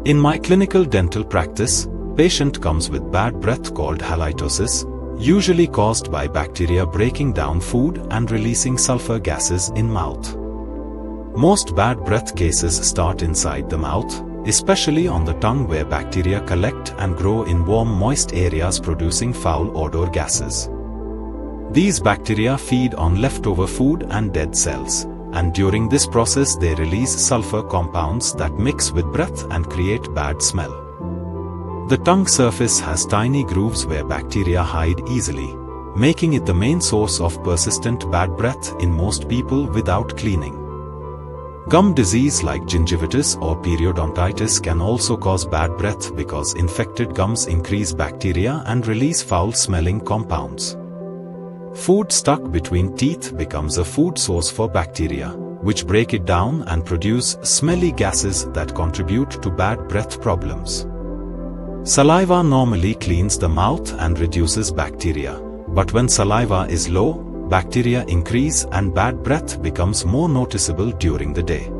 In my clinical dental practice, patient comes with bad breath called halitosis, usually caused by bacteria breaking down food and releasing sulfur gases in mouth. Most bad breath cases start inside the mouth, especially on the tongue where bacteria collect and grow in warm moist areas producing foul odor gases. These bacteria feed on leftover food and dead cells, and during this process they release sulfur compounds that mix with breath and create bad smell. The tongue surface has tiny grooves where bacteria hide easily, making it the main source of persistent bad breath in most people without cleaning. Gum disease like gingivitis or periodontitis can also cause bad breath because infected gums increase bacteria and release foul-smelling compounds. Food stuck between teeth becomes a food source for bacteria, which break it down and produce smelly gases that contribute to bad breath problems. Saliva normally cleans the mouth and reduces bacteria, but when saliva is low, bacteria increase and bad breath becomes more noticeable during the day.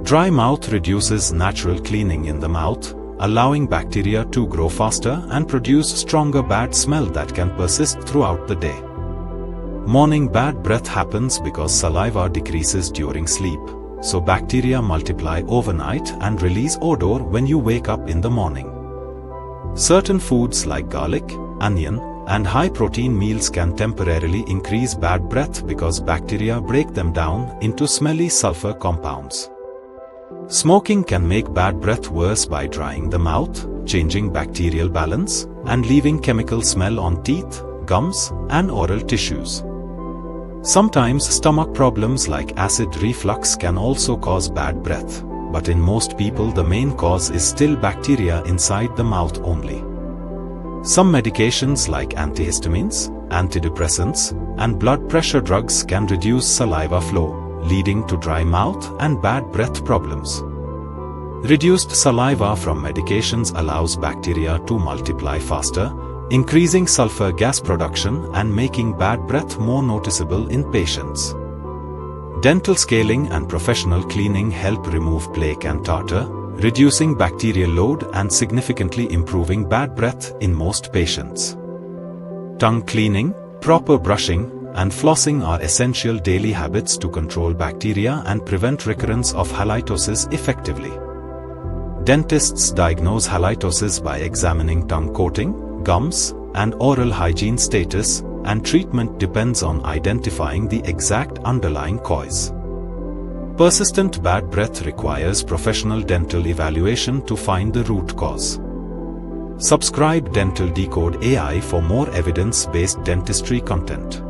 Dry mouth reduces natural cleaning in the mouth, allowing bacteria to grow faster and produce stronger bad smell that can persist throughout the day. Morning bad breath happens because saliva decreases during sleep, so bacteria multiply overnight and release odor when you wake up in the morning. Certain foods like garlic, onion, and high-protein meals can temporarily increase bad breath because bacteria break them down into smelly sulfur compounds. Smoking can make bad breath worse by drying the mouth, changing bacterial balance, and leaving chemical smell on teeth, gums, and oral tissues. Sometimes stomach problems like acid reflux can also cause bad breath, but in most people the main cause is still bacteria inside the mouth only. Some medications like antihistamines, antidepressants, and blood pressure drugs can reduce saliva flow, leading to dry mouth and bad breath problems. Reduced saliva from medications allows bacteria to multiply faster, increasing sulfur gas production and making bad breath more noticeable in patients. Dental scaling and professional cleaning help remove plaque and tartar, reducing bacterial load and significantly improving bad breath in most patients. Tongue cleaning, proper brushing, and flossing are essential daily habits to control bacteria and prevent recurrence of halitosis effectively. Dentists diagnose halitosis by examining tongue coating, gums, and oral hygiene status, and treatment depends on identifying the exact underlying cause. Persistent bad breath requires professional dental evaluation to find the root cause. Subscribe Dental Decode AI for more evidence-based dentistry content.